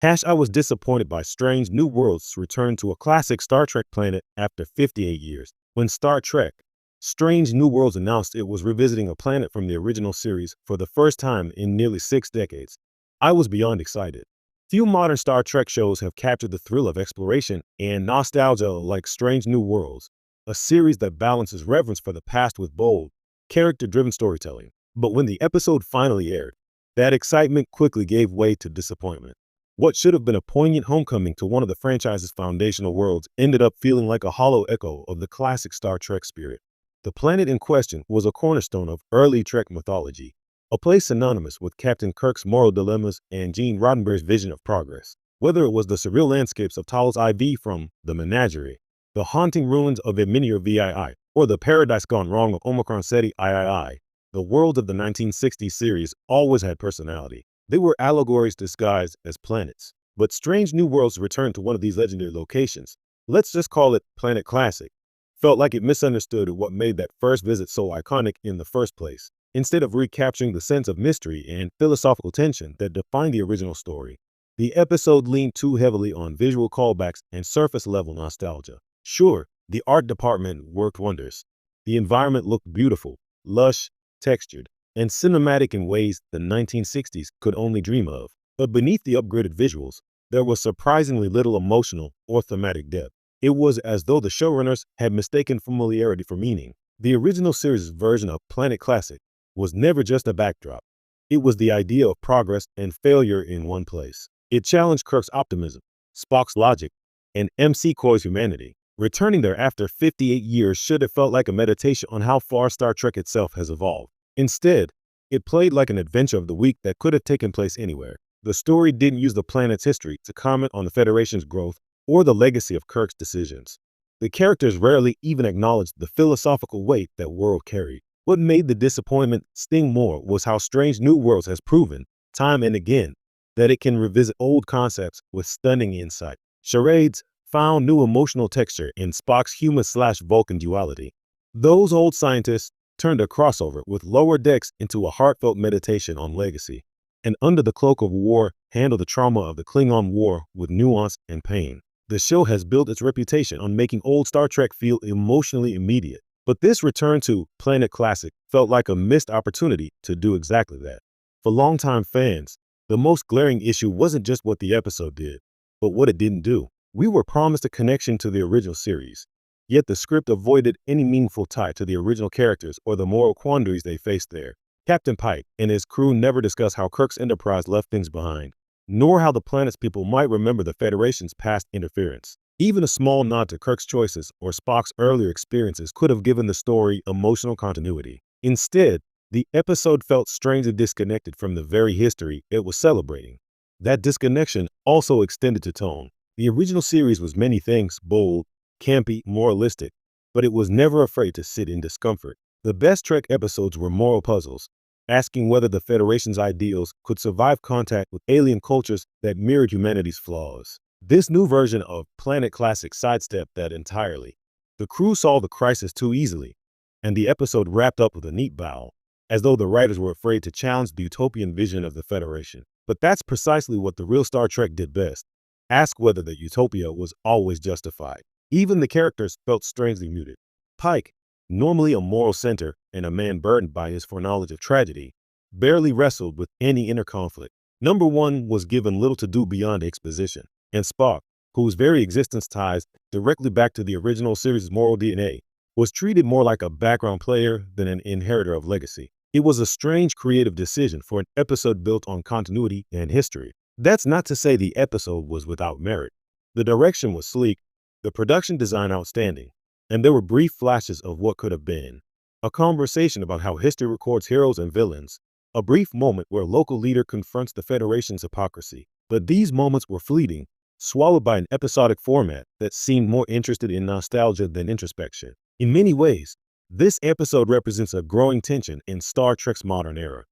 I was disappointed by Strange New Worlds' return to a classic Star Trek planet after 58 years. When Star Trek Strange New Worlds announced it was revisiting a planet from the original series for the first time in nearly 6 decades, I was beyond excited. Few modern Star Trek shows have captured the thrill of exploration and nostalgia like Strange New Worlds, a series that balances reverence for the past with bold, character-driven storytelling. But when the episode finally aired, that excitement quickly gave way to disappointment. What should have been a poignant homecoming to one of the franchise's foundational worlds ended up feeling like a hollow echo of the classic Star Trek spirit. The planet in question was a cornerstone of early Trek mythology, a place synonymous with Captain Kirk's moral dilemmas and Gene Roddenberry's vision of progress. Whether it was the surreal landscapes of Talos IV from The Menagerie, the haunting ruins of Eminier VII, or the paradise gone wrong of Omicron Ceti III, the world of the 1960s series always had personality. They were allegories disguised as planets. But Strange New Worlds returned to one of these legendary locations. Let's just call it Planet Classic. Felt like it misunderstood what made that first visit so iconic in the first place. Instead of recapturing the sense of mystery and philosophical tension that defined the original story, the episode leaned too heavily on visual callbacks and surface-level nostalgia. Sure, the art department worked wonders. The environment looked beautiful, lush, textured, and cinematic in ways the 1960s could only dream of. But beneath the upgraded visuals, there was surprisingly little emotional or thematic depth. It was as though the showrunners had mistaken familiarity for meaning. The original series' version of Planet Classic was never just a backdrop. It was the idea of progress and failure in one place. It challenged Kirk's optimism, Spock's logic, and MC Coy's humanity. Returning there after 58 years should have felt like a meditation on how far Star Trek itself has evolved. Instead, it played like an adventure of the week that could have taken place anywhere. The story didn't use the planet's history to comment on the Federation's growth or the legacy of Kirk's decisions. The characters rarely even acknowledged the philosophical weight that world carried. What made the disappointment sting more was how Strange New Worlds has proven, time and again, that it can revisit old concepts with stunning insight. Charades found new emotional texture in Spock's human/Vulcan duality. Those old scientists turned a crossover with Lower Decks into a heartfelt meditation on legacy, and Under the Cloak of War handled the trauma of the Klingon War with nuance and pain. The show has built its reputation on making old Star Trek feel emotionally immediate, but this return to Planet Classic felt like a missed opportunity to do exactly that. For longtime fans, the most glaring issue wasn't just what the episode did, but what it didn't do. We were promised a connection to the original series, yet the script avoided any meaningful tie to the original characters or the moral quandaries they faced there. Captain Pike and his crew never discussed how Kirk's Enterprise left things behind, nor how the planet's people might remember the Federation's past interference. Even a small nod to Kirk's choices or Spock's earlier experiences could have given the story emotional continuity. Instead, the episode felt strangely disconnected from the very history it was celebrating. That disconnection also extended to tone. The original series was many things: bold, campy, moralistic, but it was never afraid to sit in discomfort. The best Trek episodes were moral puzzles, asking whether the Federation's ideals could survive contact with alien cultures that mirrored humanity's flaws. This new version of Planet Classic sidestepped that entirely. The crew solved the crisis too easily, and the episode wrapped up with a neat bow, as though the writers were afraid to challenge the utopian vision of the Federation. But that's precisely what the real Star Trek did best: ask whether the utopia was always justified. Even the characters felt strangely muted. Pike, normally a moral center and a man burdened by his foreknowledge of tragedy, barely wrestled with any inner conflict. Number One was given little to do beyond exposition, and Spock, whose very existence ties directly back to the original series' moral DNA, was treated more like a background player than an inheritor of legacy. It was a strange creative decision for an episode built on continuity and history. That's not to say the episode was without merit. The direction was sleek, the production design outstanding, and there were brief flashes of what could have been. A conversation about how history records heroes and villains, a brief moment where a local leader confronts the Federation's hypocrisy. But these moments were fleeting, swallowed by an episodic format that seemed more interested in nostalgia than introspection. In many ways, this episode represents a growing tension in Star Trek's modern era.